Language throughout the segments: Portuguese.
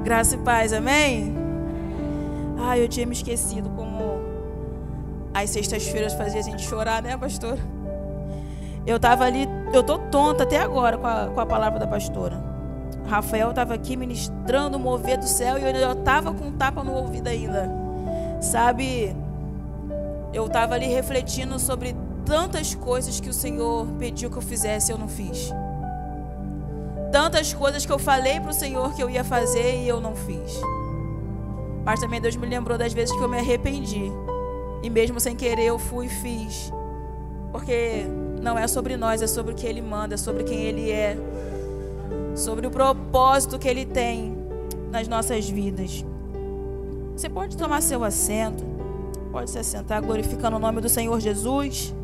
Graça e paz, amém? Eu tinha me esquecido como as sextas-feiras fazia a gente chorar, né, pastora? Eu tava ali, eu tô tonta até agora com a palavra da pastora. Rafael tava aqui ministrando o mover do céu e eu tava com um tapa no ouvido ainda. Sabe, eu tava ali refletindo sobre tantas coisas que o Senhor pediu que eu fizesse e eu não fiz. Tantas coisas que eu falei para o Senhor que eu ia fazer e eu não fiz. Mas também Deus me lembrou das vezes que eu me arrependi. E mesmo sem querer eu fui e fiz. Porque não é sobre nós, é sobre o que Ele manda, é sobre quem Ele é. Sobre o propósito que Ele tem nas nossas vidas. Você pode tomar seu assento. Pode se assentar glorificando o nome do Senhor Jesus.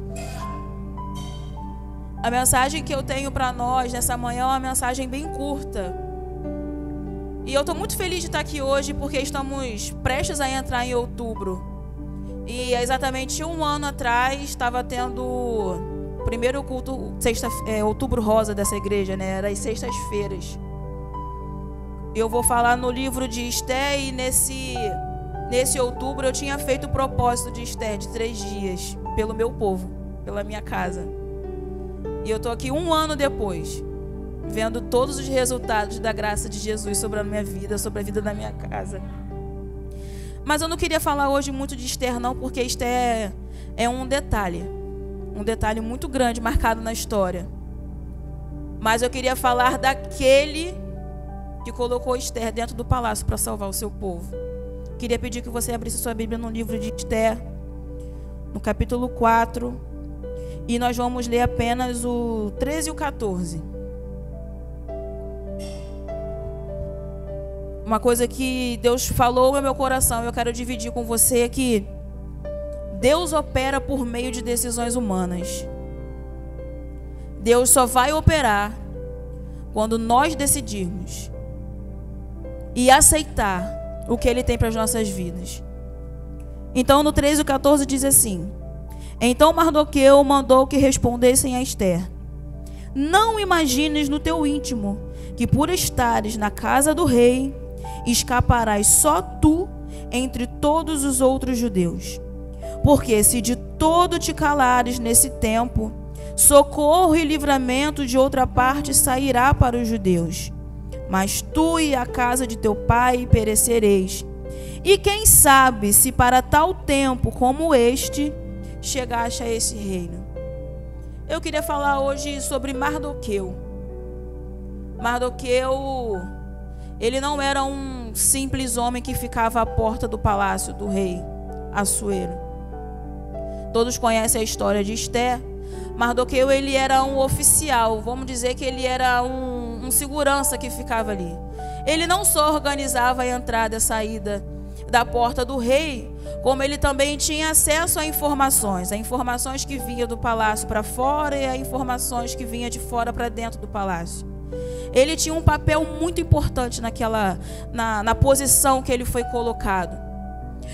A mensagem que eu tenho para nós nessa manhã é uma mensagem bem curta. E eu estou muito feliz de estar aqui hoje porque estamos prestes a entrar em outubro. E exatamente um ano atrás estava tendo o primeiro culto, outubro rosa dessa igreja, né? Era às sextas-feiras. Eu vou falar no livro de Esther e nesse outubro eu tinha feito o propósito de Esther de 3 dias pelo meu povo, pela minha casa. E eu estou aqui um ano depois, vendo todos os resultados da graça de Jesus sobre a minha vida, sobre a vida da minha casa. Mas eu não queria falar hoje muito de Esther não, porque Esther é um detalhe muito grande marcado na história. Mas eu queria falar daquele que colocou Esther dentro do palácio para salvar o seu povo. Queria pedir que você abrisse sua Bíblia no livro de Esther, no capítulo 4. E nós vamos ler apenas o 13 e o 14. Uma coisa que Deus falou no meu coração, eu quero dividir com você, é que Deus opera por meio de decisões humanas. Deus só vai operar quando nós decidirmos e aceitar o que Ele tem para as nossas vidas. Então no 13 e 14 diz assim: Então Mardoqueu mandou que respondessem a Esther: Não imagines no teu íntimo que por estares na casa do rei, escaparás só tu entre todos os outros judeus. Porque se de todo te calares nesse tempo, socorro e livramento de outra parte sairá para os judeus. Mas tu e a casa de teu pai perecereis. E quem sabe se para tal tempo como este chegaste a esse reino. Eu queria falar hoje sobre Mardoqueu. Mardoqueu, ele não era um simples homem que ficava à porta do palácio do rei Assuero. Todos conhecem a história de Esther. Mardoqueu, ele era um oficial, vamos dizer que ele era um segurança que ficava ali. Ele não só organizava a entrada e a saída da porta do rei, como ele também tinha acesso a informações que vinham do palácio para fora e a informações que vinham de fora para dentro do palácio. Ele tinha um papel muito importante na posição que ele foi colocado.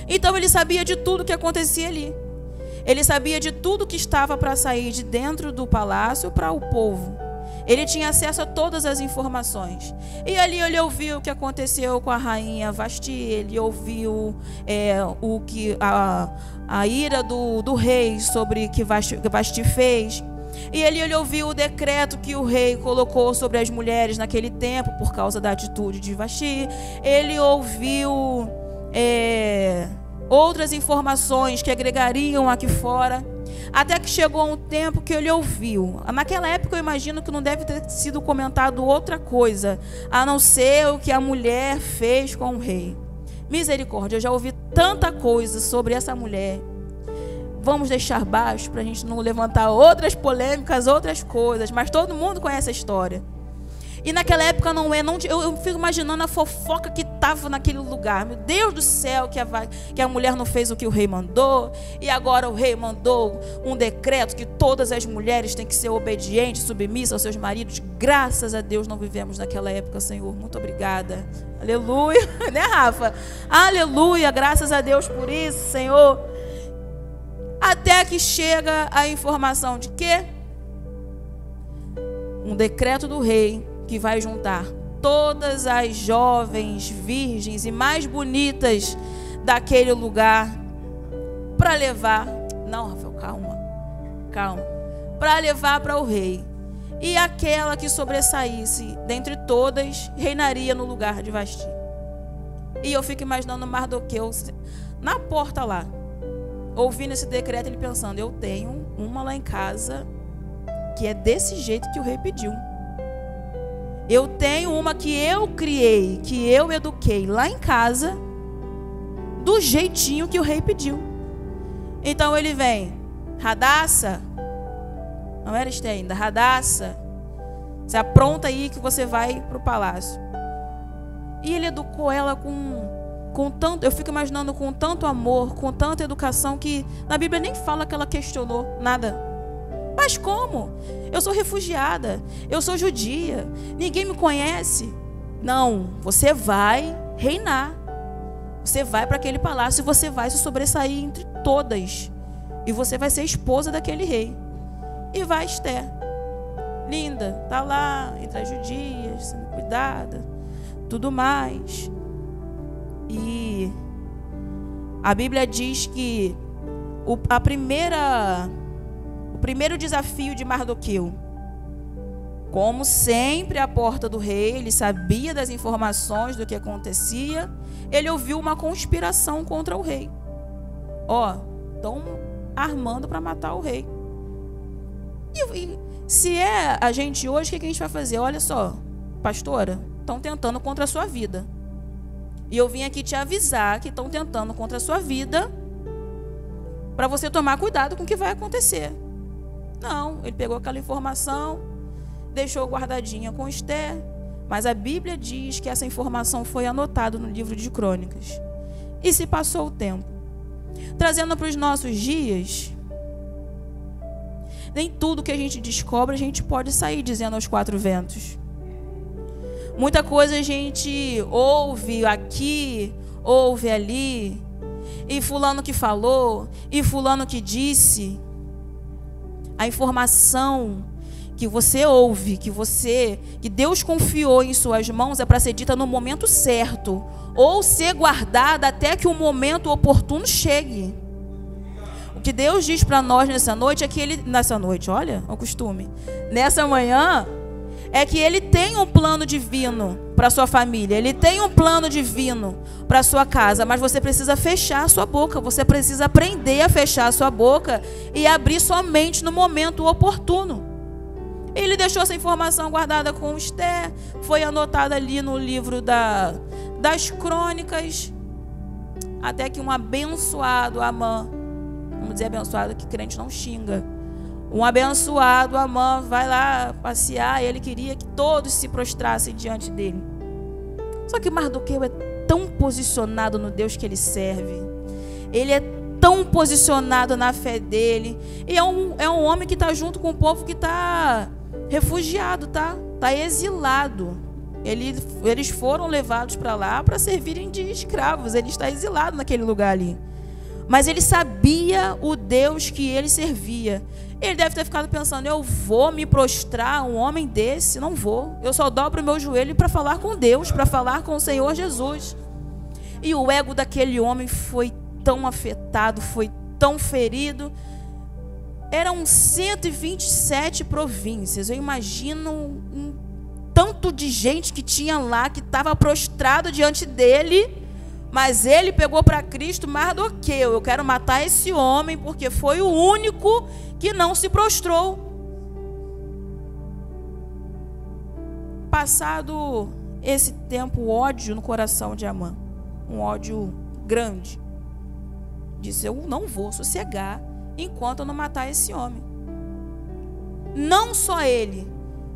Então ele sabia de tudo que acontecia ali. Ele sabia de tudo que estava para sair de dentro do palácio para o povo. Ele tinha acesso a todas as informações. E ali ele ouviu o que aconteceu com a rainha Vasti. Ele ouviu a ira do rei sobre o que Vasti fez. E ele ouviu o decreto que o rei colocou sobre as mulheres naquele tempo por causa da atitude de Vasti. Ele ouviu outras informações que agregariam aqui fora. Até que chegou um tempo que ele ouviu. Naquela época eu imagino que não deve ter sido comentado outra coisa, a não ser o que a mulher fez com o rei. Misericórdia, eu já ouvi tanta coisa sobre essa mulher. Vamos deixar baixo para a gente não levantar outras polêmicas, outras coisas. Mas todo mundo conhece a história. E naquela época eu fico imaginando a fofoca que estava naquele lugar. Meu Deus do céu, que a mulher não fez o que o rei mandou. E agora o rei mandou um decreto que todas as mulheres têm que ser obedientes, submissas aos seus maridos. Graças a Deus não vivemos naquela época, Senhor. Muito obrigada. Aleluia. Né, Rafa? Aleluia. Graças a Deus por isso, Senhor. Até que chega a informação de que um decreto do rei que vai juntar todas as jovens, virgens e mais bonitas daquele lugar para levar. Não, Rafael, calma. Para levar para o rei. E aquela que sobressaísse dentre todas reinaria no lugar de Vasti. E eu fico imaginando Mardoqueu na porta lá, ouvindo esse decreto, ele pensando: eu tenho uma lá em casa que é desse jeito que o rei pediu. Eu tenho uma que eu criei, que eu eduquei lá em casa, do jeitinho que o rei pediu. Então ele vem: Radassa, não era Esté ainda, Radassa, se apronta aí que você vai para o palácio. E ele educou ela com tanto, eu fico imaginando, com tanto amor, com tanta educação, que na Bíblia nem fala que ela questionou nada. Mas como? Eu sou refugiada, eu sou judia, ninguém me conhece. Não, você vai reinar. Você vai para aquele palácio e você vai se sobressair entre todas. E você vai ser esposa daquele rei. E vai Esté, linda, tá lá entre as judias, sendo cuidada, tudo mais. E a Bíblia diz que o primeiro desafio de Mardoqueu, como sempre à porta do rei, ele sabia das informações do que acontecia, ele ouviu uma conspiração contra o rei. Estão armando para matar o rei. E se é a gente hoje, o que a gente vai fazer? Olha só, pastora, estão tentando contra a sua vida. E eu vim aqui te avisar que estão tentando contra a sua vida, para você tomar cuidado com o que vai acontecer. Não, ele pegou aquela informação, deixou guardadinha com Esté, mas a Bíblia diz que essa informação foi anotada no livro de Crônicas. E se passou o tempo. Trazendo para os nossos dias, nem tudo que a gente descobre a gente pode sair dizendo aos quatro ventos. Muita coisa a gente ouve aqui, ouve ali, e fulano que falou, e fulano que disse. A informação que você ouve, que Deus confiou em suas mãos, é para ser dita no momento certo, ou ser guardada até que o momento oportuno chegue. O que Deus diz para nós nessa noite é que olha, é o costume, nessa manhã, é que Ele tem um plano divino para sua família, Ele tem um plano divino para sua casa, mas você precisa fechar a sua boca, você precisa aprender a fechar a sua boca e abrir somente no momento oportuno. Ele deixou essa informação guardada com Esté, foi anotada ali no livro das Crônicas, até que um abençoado Amã, vamos dizer abençoado, que crente não xinga, um abençoado Amã vai lá passear, e ele queria que todos se prostrassem diante dele. Só que Mardoqueu é tão posicionado no Deus que ele serve, ele é tão posicionado na fé dele, e é um homem que está junto com o povo que está refugiado, tá exilado. Eles foram levados para lá para servirem de escravos, ele está exilado naquele lugar ali. Mas ele sabia o Deus que ele servia. Ele deve ter ficado pensando: eu vou me prostrar a um homem desse? Não vou. Eu só dobro o meu joelho para falar com Deus, para falar com o Senhor Jesus. E o ego daquele homem foi tão afetado, foi tão ferido. Eram 127 províncias. Eu imagino um tanto de gente que tinha lá, que estava prostrado diante dele. Mas ele pegou para Cristo: Mardoqueu, eu quero matar esse homem, porque foi o único que não se prostrou. Passado esse tempo, o ódio no coração de Amã, um ódio grande, disse: eu não vou sossegar enquanto eu não matar esse homem. Não só ele,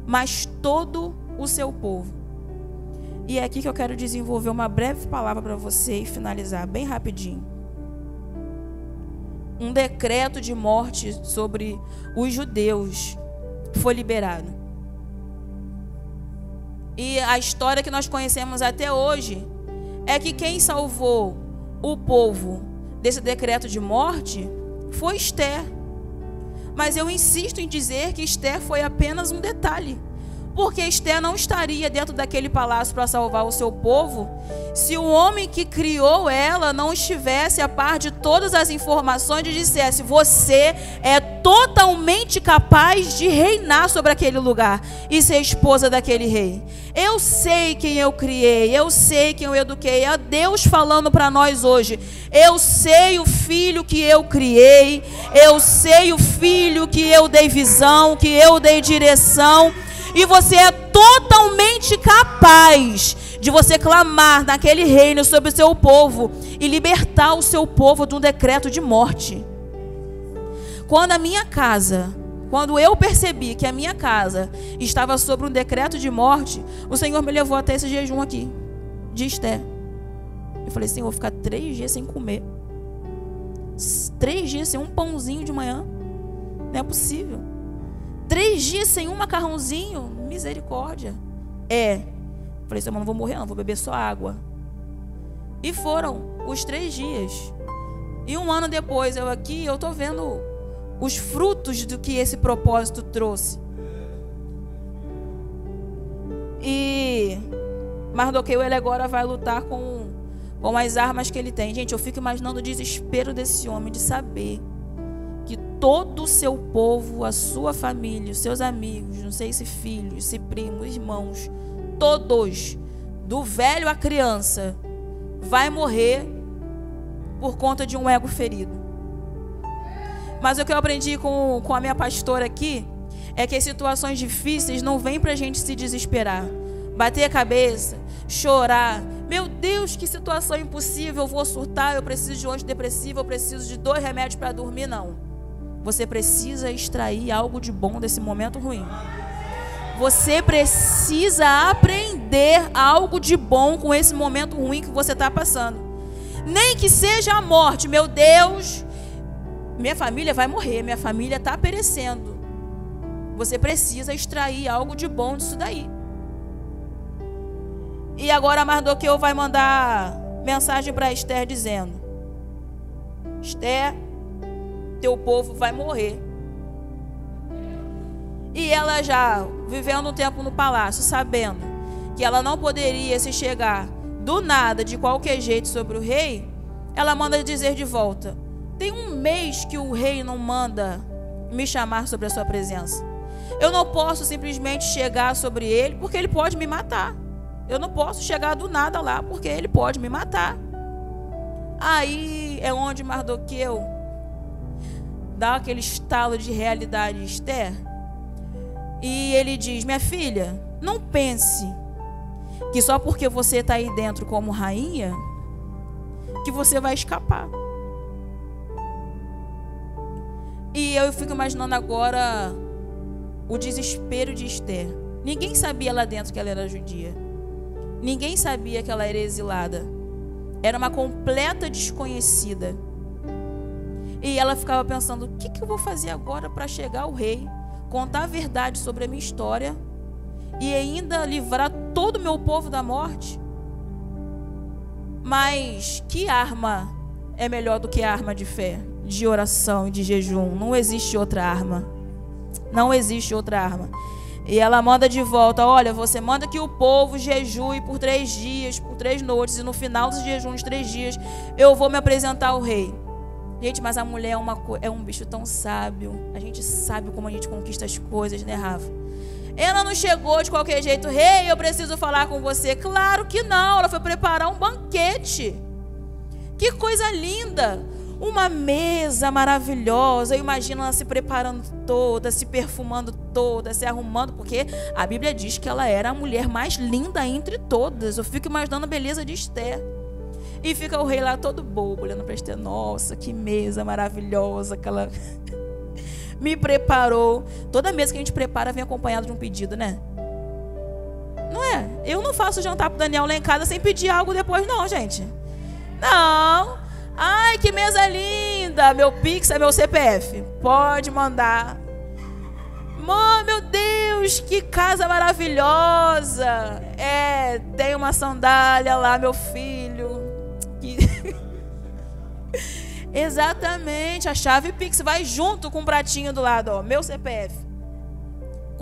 mas todo o seu povo. E é aqui que eu quero desenvolver uma breve palavra para você e finalizar bem rapidinho. Um decreto de morte sobre os judeus foi liberado. E a história que nós conhecemos até hoje é que quem salvou o povo desse decreto de morte foi Esté. Mas eu insisto em dizer que Esté foi apenas um detalhe. Porque Esther não estaria dentro daquele palácio para salvar o seu povo se o homem que criou ela não estivesse a par de todas as informações e dissesse: você é totalmente capaz de reinar sobre aquele lugar e ser esposa daquele rei. Eu sei quem eu criei, eu sei quem eu eduquei. É Deus falando para nós hoje. Eu sei o filho que eu criei, eu sei o filho que eu dei visão, que eu dei direção. E você é totalmente capaz de você clamar naquele reino sobre o seu povo e libertar o seu povo de um decreto de morte. Quando eu percebi que a minha casa estava sobre um decreto de morte, o Senhor me levou até esse jejum aqui, de Esther. Eu falei: Senhor, vou ficar 3 dias sem comer. 3 dias sem um pãozinho de manhã. Não é possível. 3 dias sem um macarrãozinho. Misericórdia. Falei: Senhor, não vou morrer não, vou beber só água. E foram os 3 dias. E 1 ano depois, eu tô vendo os frutos do que esse propósito trouxe. E Mardoqueu, ele agora vai lutar com as armas que ele tem. Gente, eu fico imaginando o desespero desse homem de saber que todo o seu povo, a sua família, os seus amigos, não sei se filhos, se primos, irmãos, todos, do velho à criança, vai morrer por conta de um ego ferido. Mas o que eu aprendi com a minha pastora aqui é que as situações difíceis não vêm pra gente se desesperar, bater a cabeça, chorar. Meu Deus, que situação impossível, eu vou surtar, eu preciso de um antidepressivo, eu preciso de 2 remédios para dormir. Não. Você precisa extrair algo de bom desse momento ruim. Você precisa aprender algo de bom com esse momento ruim que você está passando. Nem que seja a morte. Meu Deus, minha família vai morrer, minha família está perecendo. Você precisa extrair algo de bom disso daí. E agora Mardoqueu vai mandar mensagem para Esther dizendo: Esther, teu povo vai morrer. E ela já vivendo um tempo no palácio, sabendo que ela não poderia se chegar do nada, de qualquer jeito, sobre o rei, ela manda dizer de volta: tem 1 mês que o rei não manda me chamar sobre a sua presença. Eu não posso simplesmente chegar sobre ele, porque ele pode me matar. Eu não posso chegar do nada lá, porque ele pode me matar. Aí é onde Mardoqueu dá aquele estalo de realidade em Esther. E ele diz: minha filha, não pense que só porque você está aí dentro como rainha, que você vai escapar. E eu fico imaginando agora o desespero de Esther. Ninguém sabia lá dentro que ela era judia. Ninguém sabia que ela era exilada. Era uma completa desconhecida. E ela ficava pensando: o que eu vou fazer agora para chegar ao rei, contar a verdade sobre a minha história e ainda livrar todo o meu povo da morte? Mas que arma é melhor do que a arma de fé, de oração e de jejum? Não existe outra arma. Não existe outra arma. E ela manda de volta: olha, você manda que o povo jejue por 3 dias, por 3 noites, e no final dos jejuns de 3 dias eu vou me apresentar ao rei. Gente, mas a mulher é um bicho tão sábio. A gente sabe como a gente conquista as coisas, né, Rafa? Ela não chegou de qualquer jeito: rei, eu preciso falar com você. Claro que não, ela foi preparar um banquete. Que coisa linda! Uma mesa maravilhosa. Eu imagino ela se preparando toda, se perfumando toda, se arrumando, porque a Bíblia diz que ela era a mulher mais linda entre todas. Eu fico imaginando a beleza de Esther. E fica o rei lá todo bobo, olhando para Esther: nossa, que mesa maravilhosa que ela me preparou. Toda mesa que a gente prepara vem acompanhada de um pedido, né? Não é? Eu não faço jantar pro Daniel lá em casa sem pedir algo depois, não, gente. Não. Ai, que mesa linda. Meu Pix é meu CPF. Pode mandar. Meu Deus, que casa maravilhosa. Tem uma sandália lá, meu filho. Exatamente, a chave Pix vai junto com o pratinho do lado, ó, meu CPF.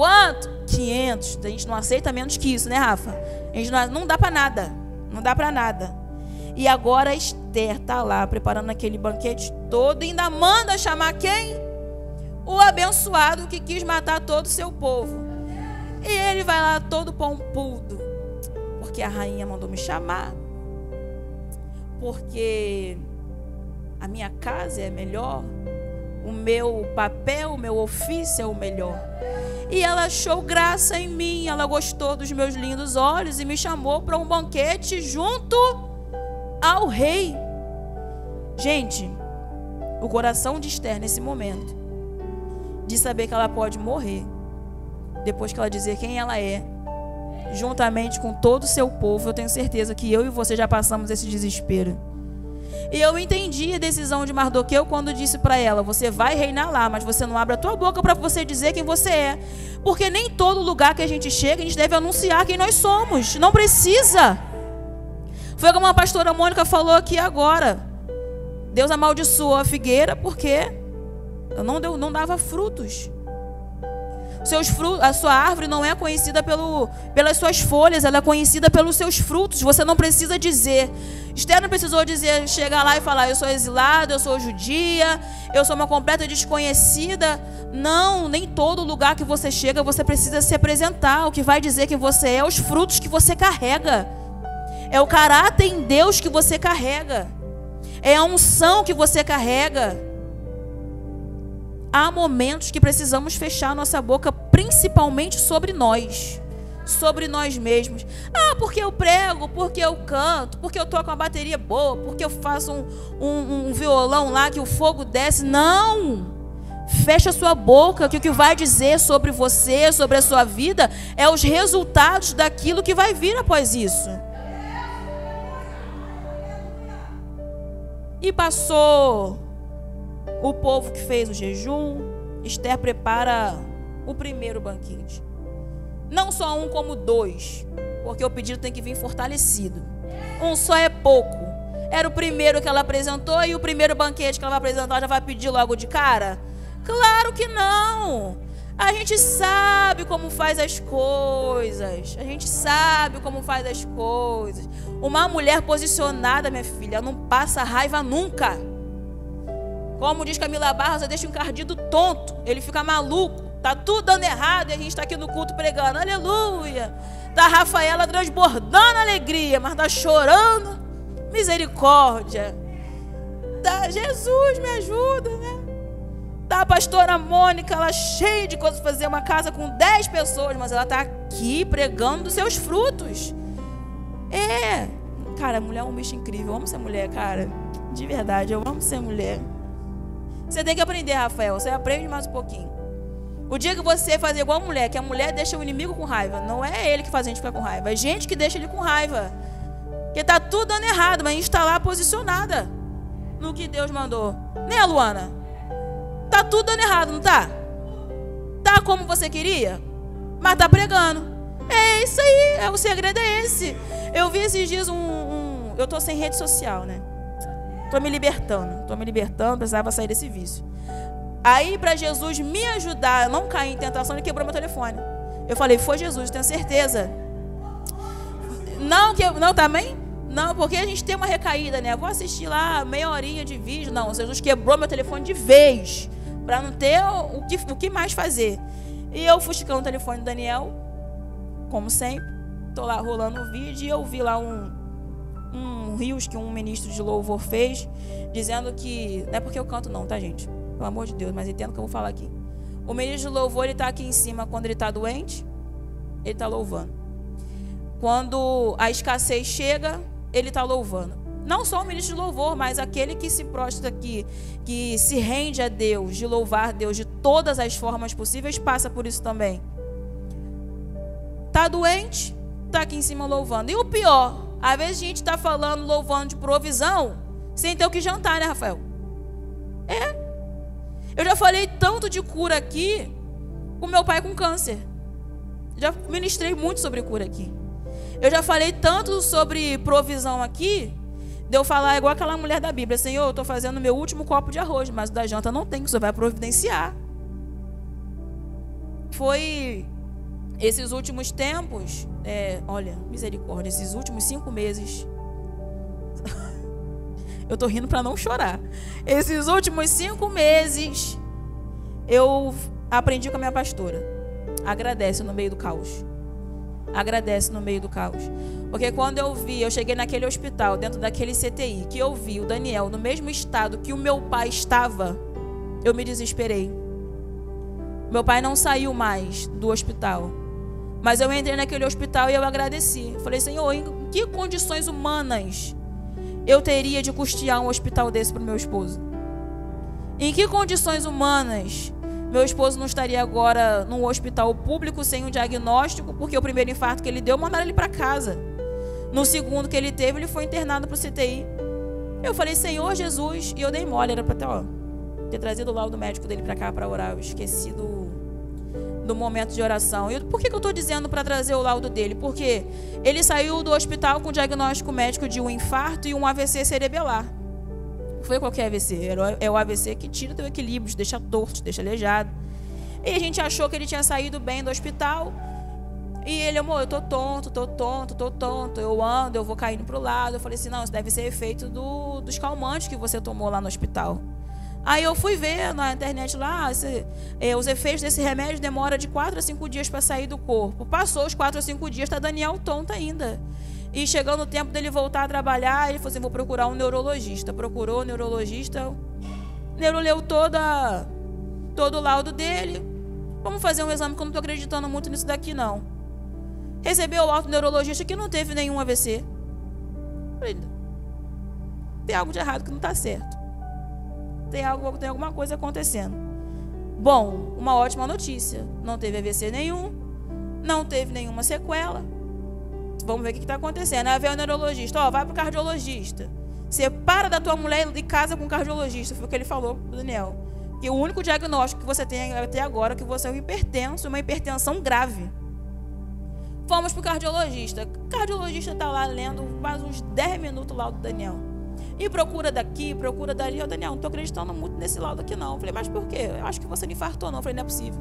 Quanto? 500. A gente não aceita menos que isso, né, Rafa? A gente não dá para nada. Não dá para nada. E agora a Esther está lá preparando aquele banquete todo e ainda manda chamar quem? O abençoado que quis matar todo o seu povo. E ele vai lá todo pompudo. Porque a rainha mandou me chamar. Porque a minha casa é melhor. O meu papel, o meu ofício é o melhor. E ela achou graça em mim. Ela gostou dos meus lindos olhos e me chamou para um banquete junto ao rei. Gente, o coração de Esther nesse momento, de saber que ela pode morrer, depois que ela dizer quem ela é, juntamente com todo o seu povo, eu tenho certeza que eu e você já passamos esse desespero. E eu entendi a decisão de Mardoqueu quando disse para ela: você vai reinar lá, mas você não abre a tua boca para você dizer quem você é. Porque nem todo lugar que a gente chega, a gente deve anunciar quem nós somos. Não precisa. Foi como a pastora Mônica falou aqui agora. Deus amaldiçoou a figueira porque não dava frutos. A sua árvore não é conhecida pelas suas folhas, ela é conhecida pelos seus frutos. Você não precisa dizer. Esther não precisou dizer, chegar lá e falar: eu sou exilada, eu sou judia, eu sou uma completa desconhecida. Não, nem todo lugar que você chega você precisa se apresentar. O que vai dizer quem você é os frutos que você carrega. É o caráter em Deus que você carrega. É a unção que você carrega. Há momentos que precisamos fechar nossa boca, principalmente sobre nós mesmos. Ah, porque eu prego, porque eu canto, porque eu toco uma bateria boa, porque eu faço um violão lá que o fogo desce. Não! Fecha sua boca, que o que vai dizer sobre você, sobre a sua vida, é os resultados daquilo que vai vir após isso. E passou o povo que fez o jejum. Esther prepara o primeiro banquete. Não só um, como dois, porque o pedido tem que vir fortalecido. Um só é pouco. Era o primeiro que ela apresentou, e o primeiro banquete que ela vai apresentar já vai pedir logo de cara? Claro que não. A gente sabe como faz as coisas. A gente sabe como faz as coisas. Uma mulher posicionada, minha filha, não passa raiva nunca. Como diz Camila Barros, deixa um encardido tonto. Ele fica maluco. Tá tudo dando errado e a gente está aqui no culto pregando. Aleluia. Tá a Rafaela transbordando alegria, mas tá chorando. Misericórdia. Tá, Jesus, me ajuda, né? Tá a pastora Mônica, ela cheia de coisas para fazer, uma casa com 10 pessoas, mas ela tá aqui pregando dos seus frutos. É. Cara, mulher é um bicho incrível. Eu amo ser mulher, cara. De verdade, eu amo ser mulher. Você tem que aprender, Rafael. Você aprende mais um pouquinho. O dia que você fazer igual a mulher, que a mulher deixa o inimigo com raiva, não é ele que faz a gente ficar com raiva, é a gente que deixa ele com raiva. Porque tá tudo dando errado, mas a gente está lá posicionada no que Deus mandou. Né, Luana? Tá tudo dando errado, não tá? Tá como você queria, mas tá pregando. É isso aí, o segredo é esse. Eu vi esses dias eu tô sem rede social, né? Tô me libertando, precisava sair desse vício. Aí, para Jesus me ajudar a não cair em tentação, ele quebrou meu telefone. Eu falei: foi Jesus, tenho certeza. Não também? Não, porque a gente tem uma recaída, né? Vou assistir lá meia horinha de vídeo. Não, Jesus quebrou meu telefone de vez, para não ter o que mais fazer. E eu fuxicando o telefone do Daniel, como sempre. Tô lá rolando o vídeo e eu vi lá um rios que um ministro de louvor fez, dizendo que... Não é porque eu canto não, tá, gente? Pelo amor de Deus, mas entendo o que eu vou falar aqui. O ministro de louvor, ele tá aqui em cima quando ele tá doente, ele tá louvando. Quando a escassez chega, ele tá louvando. Não só o ministro de louvor, mas aquele que se prostra aqui, que se rende a Deus, de louvar Deus de todas as formas possíveis, passa por isso também. Tá doente, tá aqui em cima louvando. E o pior, às vezes a gente tá falando, louvando de provisão, sem ter o que jantar, né, Rafael? É. Eu já falei tanto de cura aqui com meu pai com câncer. Já ministrei muito sobre cura aqui. Eu já falei tanto sobre provisão aqui, de eu falar igual aquela mulher da Bíblia: Senhor, eu estou fazendo meu último copo de arroz, mas o da janta não tem, que o Senhor vai providenciar. foi esses últimos tempos, olha, misericórdia, esses últimos 5 meses. Eu tô rindo para não chorar. Esses últimos 5 meses, eu aprendi com a minha pastora. Agradece no meio do caos. Agradece no meio do caos. Porque quando eu cheguei naquele hospital, dentro daquele CTI, que eu vi o Daniel no mesmo estado que o meu pai estava, eu me desesperei. Meu pai não saiu mais do hospital. Mas eu entrei naquele hospital e eu agradeci. Falei, Senhor, em que condições humanas eu teria de custear um hospital desse para o meu esposo? Em que condições humanas meu esposo não estaria agora num hospital público sem um diagnóstico, porque o primeiro infarto que ele deu, mandaram ele para casa. No segundo que ele teve, ele foi internado para o CTI. Eu falei, Senhor Jesus, e eu dei mole, era para ter trazido o laudo médico dele para cá para orar. Eu esqueci do momento de oração. E por que eu estou dizendo para trazer o laudo dele? Porque ele saiu do hospital com diagnóstico médico de um infarto e um AVC cerebelar. Não foi qualquer AVC, é o AVC que tira o teu equilíbrio, te deixa torto, te deixa aleijado. E a gente achou que ele tinha saído bem do hospital. E ele, amor, eu tô tonto. Eu ando, eu vou caindo pro lado. Eu falei assim, não, isso deve ser efeito dos calmantes que você tomou lá no hospital. Aí eu fui ver na internet lá, os efeitos desse remédio demoram de 4 a 5 dias para sair do corpo. Passou os 4 a 5 dias, tá Daniel tonto ainda. E chegando o tempo dele voltar a trabalhar, ele falou assim, vou procurar um neurologista. Procurou o neurologista, o neuro leu todo o laudo dele. Vamos fazer um exame, que eu não estou acreditando muito nisso daqui, não. Recebeu o laudo do neurologista que não teve nenhum AVC. Falei, tem algo de errado que não está certo. Tem alguma coisa acontecendo. Bom, uma ótima notícia. Não teve AVC nenhum. Não teve nenhuma sequela. Vamos ver o que está acontecendo. Aí veio o neurologista. Vai para o cardiologista. Separa da tua mulher e casa com o cardiologista. Foi o que ele falou para o Daniel. Que o único diagnóstico que você tem até agora é que você é um hipertenso, uma hipertensão grave. Fomos para o cardiologista. O cardiologista está lá lendo quase uns 10 minutos o laudo do Daniel. E procura daqui, procura dali. Daniel, não estou acreditando muito nesse laudo aqui, não. Eu falei, mas por quê? Eu acho que você não infartou, não. Eu falei, não é possível.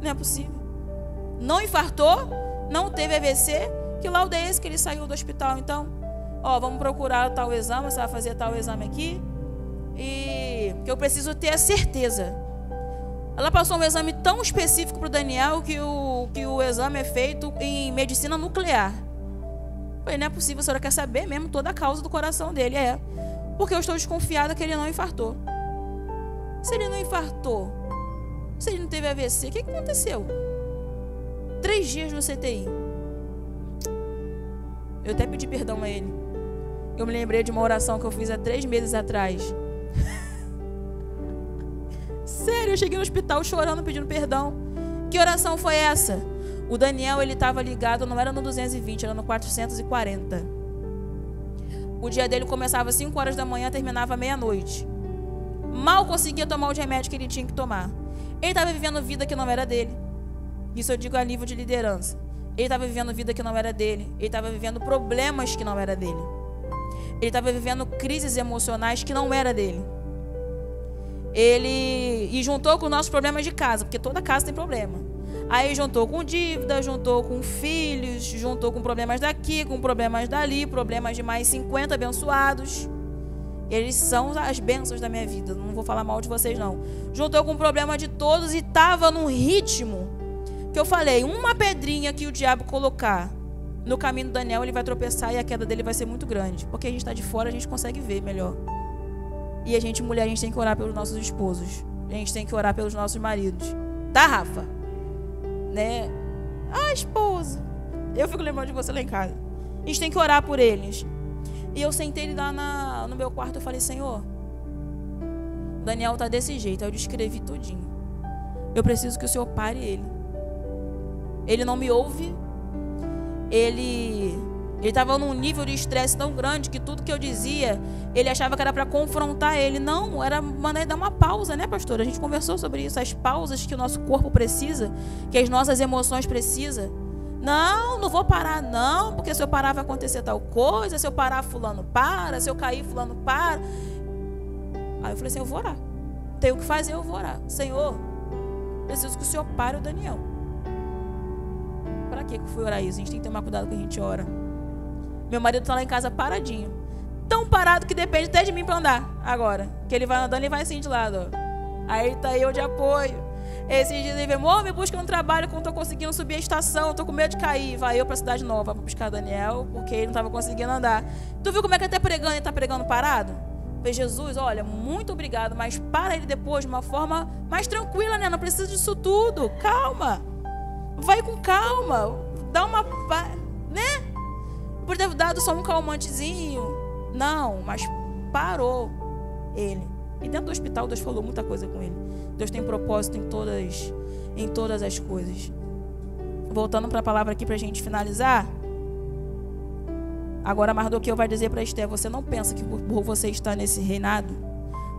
Não é possível. Não infartou, não teve AVC. Que laudo é esse que ele saiu do hospital, então? Vamos procurar tal exame, você vai fazer tal exame aqui. E que eu preciso ter a certeza. Ela passou um exame tão específico para o Daniel que o exame é feito em medicina nuclear. Eu falei, não é possível, a senhora quer saber mesmo toda a causa do coração dele. Porque eu estou desconfiada que ele não infartou. Se ele não infartou, se ele não teve AVC, o que aconteceu? 3 dias no CTI. Eu até pedi perdão a ele. Eu me lembrei de uma oração que eu fiz há 3 meses atrás. Sério, eu cheguei no hospital chorando, pedindo perdão. Que oração foi essa? O Daniel, ele estava ligado, não era no 220, era no 440. O dia dele começava às 5 horas da manhã, terminava à meia-noite. Mal conseguia tomar o remédio que ele tinha que tomar. Ele estava vivendo vida que não era dele. Isso eu digo a nível de liderança. Ele estava vivendo vida que não era dele. Ele estava vivendo problemas que não era dele. Ele estava vivendo crises emocionais que não era dele. E juntou com os nossos problemas de casa, porque toda casa tem problema. Aí juntou com dívida, juntou com filhos, juntou com problemas daqui, com problemas dali, problemas de mais 50 abençoados. Eles são as bênçãos da minha vida, não vou falar mal de vocês não. Juntou com o problema de todos e estava num ritmo que eu falei, uma pedrinha que o diabo colocar no caminho do Daniel, ele vai tropeçar e a queda dele vai ser muito grande. Porque a gente está de fora, a gente consegue ver melhor. E a gente, mulher, a gente tem que orar pelos nossos esposos. A gente tem que orar pelos nossos maridos. Tá, Rafa? Né? Esposa. Eu fico lembrando de você lá em casa. A gente tem que orar por eles. E eu sentei ele lá no meu quarto. Eu falei, Senhor, o Daniel tá desse jeito. Aí eu descrevi tudinho. Eu preciso que o Senhor pare ele. Ele não me ouve. Ele estava num nível de estresse tão grande que tudo que eu dizia, ele achava que era para confrontar ele. Não, era maneira de dar uma pausa, né, pastora? A gente conversou sobre isso, as pausas que o nosso corpo precisa, que as nossas emoções precisam. Não vou parar, não, porque se eu parar vai acontecer tal coisa, se eu parar fulano para, se eu cair fulano para. Aí eu falei assim, eu vou orar. Tenho o que fazer, eu vou orar. Senhor, preciso que o Senhor pare o Daniel. Para que eu fui orar isso? A gente tem que tomar cuidado que a gente ora. Meu marido tá lá em casa paradinho. Tão parado que depende até de mim para andar agora. Que ele vai andando e vai assim de lado. Ó. Aí tá eu de apoio. Esses dias ele veio, me busca um trabalho que eu não tô conseguindo subir a estação, tô com medo de cair. Vai eu pra Cidade Nova pra buscar Daniel, porque ele não tava conseguindo andar. Tu viu como é que ele tá pregando? Ele tá pregando parado? Falei, Jesus, olha, muito obrigado, mas para ele depois de uma forma mais tranquila, né? Não precisa disso tudo. Calma. Vai com calma. Dá uma... né? Por ter dado só um calmantezinho. Não, mas parou ele. E dentro do hospital, Deus falou muita coisa com ele. Deus tem propósito em todas as coisas. Voltando para a palavra aqui para a gente finalizar. Agora Mardoqueu vai dizer para Esther, você não pensa que por você estar nesse reinado,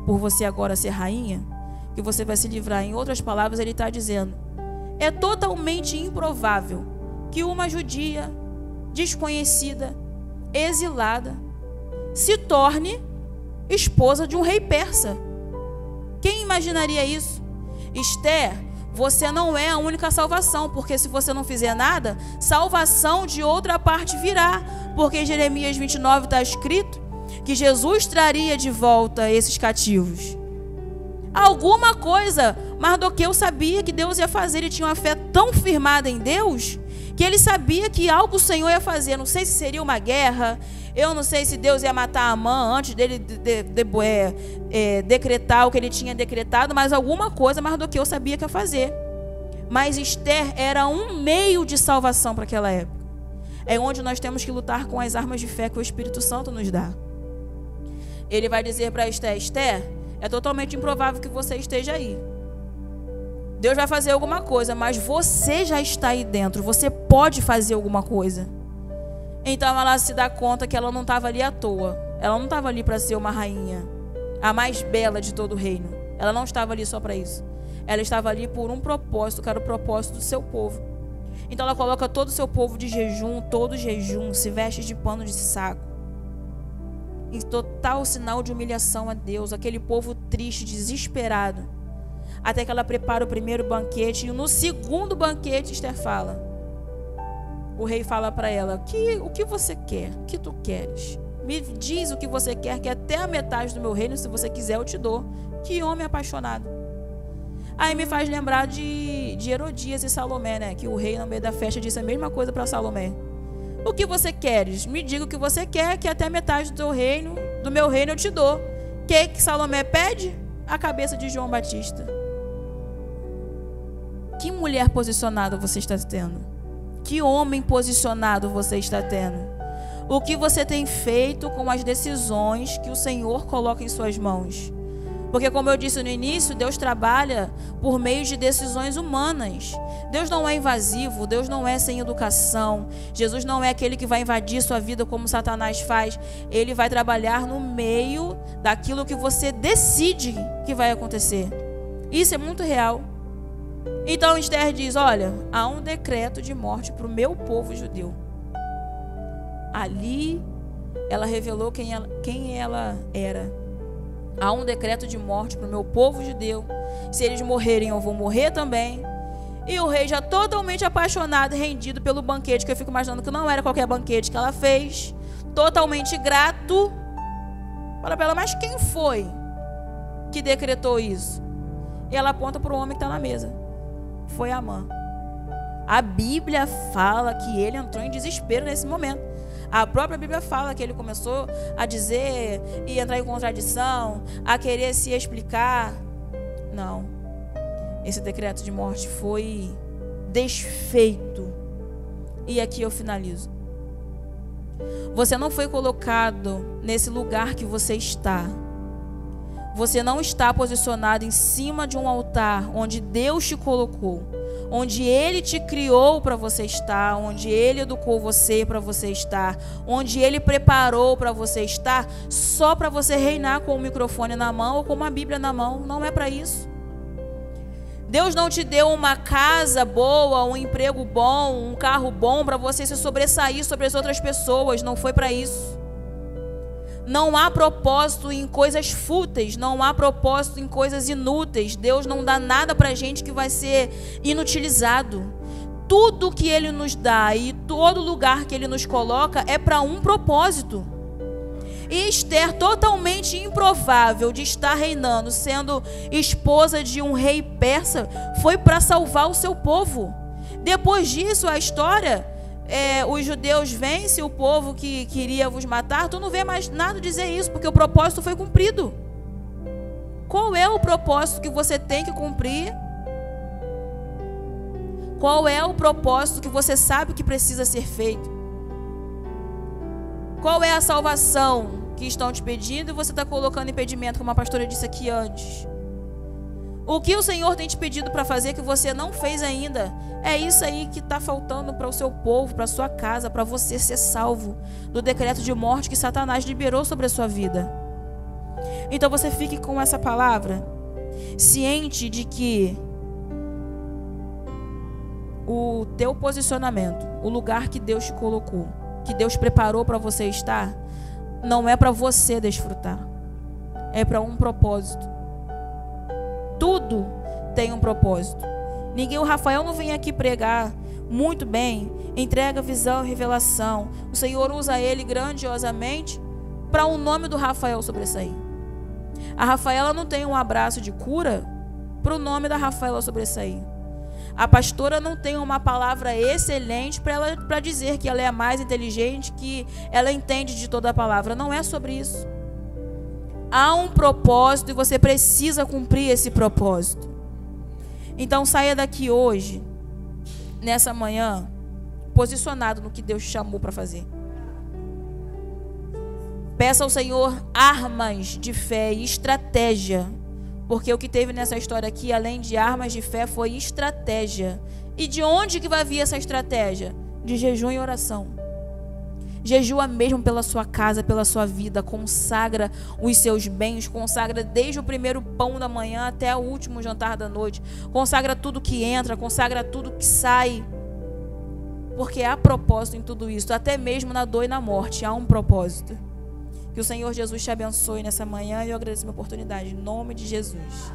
por você agora ser rainha, que você vai se livrar. Em outras palavras, ele está dizendo, é totalmente improvável que uma judia desconhecida, exilada, se torne esposa de um rei persa. Quem imaginaria isso? Esther, você não é a única salvação, porque se você não fizer nada, salvação de outra parte virá, porque em Jeremias 29 está escrito que Jesus traria de volta esses cativos. Alguma coisa Mardoqueu sabia que Deus ia fazer, ele tinha uma fé tão firmada em Deus, que ele sabia que algo o Senhor ia fazer. Não sei se seria uma guerra, eu não sei se Deus ia matar Amã antes dele decretar o que ele tinha decretado, mas alguma coisa Mardoqueu sabia que ia fazer. Mas Esther era um meio de salvação para aquela época. É onde nós temos que lutar com as armas de fé que o Espírito Santo nos dá. Ele vai dizer para Esther, Esther, é totalmente improvável que você esteja aí. Deus vai fazer alguma coisa, mas você já está aí dentro, você pode fazer alguma coisa. Então ela se dá conta que ela não estava ali à toa. Ela não estava ali para ser uma rainha, a mais bela de todo o reino. Ela não estava ali só para isso. Ela estava ali por um propósito, que era o propósito do seu povo. Então ela coloca todo o seu povo de jejum, todo jejum, se veste de pano de saco. Em total sinal de humilhação a Deus, aquele povo triste, desesperado. Até que ela prepara o primeiro banquete, e no segundo banquete Esther fala. O rei fala para ela, o que você quer? O que tu queres? Me diz o que você quer, que até a metade do meu reino, se você quiser, eu te dou. Que homem apaixonado. Aí me faz lembrar de Herodias e Salomé, né? Que o rei, no meio da festa, disse a mesma coisa para Salomé. O que você queres? Me diga o que você quer, que até a metade do meu reino eu te dou. O que Salomé pede? A cabeça de João Batista. Que mulher posicionada você está tendo? Que homem posicionado você está tendo? O que você tem feito com as decisões que o Senhor coloca em suas mãos? Porque, como eu disse no início, Deus trabalha por meio de decisões humanas. Deus não é invasivo, Deus não é sem educação. Jesus não é aquele que vai invadir sua vida como Satanás faz. Ele vai trabalhar no meio daquilo que você decide que vai acontecer. Isso é muito real. Então Esther diz, olha, há um decreto de morte para o meu povo judeu. Ali ela revelou quem ela era. Há um decreto de morte para o meu povo judeu. Se eles morrerem, eu vou morrer também. E o rei já totalmente apaixonado e rendido pelo banquete, que eu fico imaginando que não era qualquer banquete que ela fez, totalmente grato. Fala para ela, mas quem foi que decretou isso? E ela aponta para o homem que está na mesa. Foi Amã. A Bíblia fala que ele entrou em desespero nesse momento. A própria Bíblia fala que ele começou a dizer e entrar em contradição, a querer se explicar. Não. Esse decreto de morte foi desfeito. E aqui eu finalizo. Você não foi colocado nesse lugar que você está. Você não está posicionado em cima de um altar onde Deus te colocou, onde Ele te criou para você estar, onde Ele educou você para você estar, onde Ele preparou para você estar, só para você reinar com o microfone na mão ou com uma Bíblia na mão. Não é para isso. Deus não te deu uma casa boa, um emprego bom, um carro bom para você se sobressair sobre as outras pessoas. Não foi para isso. Não há propósito em coisas fúteis, não há propósito em coisas inúteis. Deus não dá nada para a gente que vai ser inutilizado. Tudo que Ele nos dá e todo lugar que Ele nos coloca é para um propósito. E Esther, totalmente improvável de estar reinando, sendo esposa de um rei persa, foi para salvar o seu povo. Depois disso, a história... os judeus vencem o povo que queria vos matar. Tu não vê mais nada dizer isso, porque o propósito foi cumprido. Qual é o propósito que você tem que cumprir? Qual é o propósito que você sabe que precisa ser feito? Qual é a salvação que estão te pedindo e você está colocando impedimento, como a pastora disse aqui antes? O que o Senhor tem te pedido para fazer que você não fez ainda? É isso aí que está faltando para o seu povo, para a sua casa, para você ser salvo do decreto de morte que Satanás liberou sobre a sua vida. Então você fique com essa palavra, ciente de que o teu posicionamento, o lugar que Deus te colocou, que Deus preparou para você estar, não é para você desfrutar, é para um propósito. Tudo tem um propósito. O Rafael não vem aqui pregar muito bem, entrega visão e revelação. O Senhor usa ele grandiosamente para o nome do Rafael sobressair. A Rafaela não tem um abraço de cura para o nome da Rafaela sobressair. A pastora não tem uma palavra excelente para dizer que ela é a mais inteligente, que ela entende de toda a palavra. Não é sobre isso. Há um propósito e você precisa cumprir esse propósito. Então saia daqui hoje, nessa manhã, posicionado no que Deus te chamou para fazer. Peça ao Senhor armas de fé e estratégia. Porque o que teve nessa história aqui, além de armas de fé, foi estratégia. E de onde que vai vir essa estratégia? De jejum e oração. Jejua mesmo pela sua casa, pela sua vida. Consagra os seus bens. Consagra desde o primeiro pão da manhã até o último jantar da noite. Consagra tudo que entra, consagra tudo que sai. Porque há propósito em tudo isso. Até mesmo na dor e na morte há um propósito. Que o Senhor Jesus te abençoe nessa manhã e eu agradeço a minha oportunidade. Em nome de Jesus.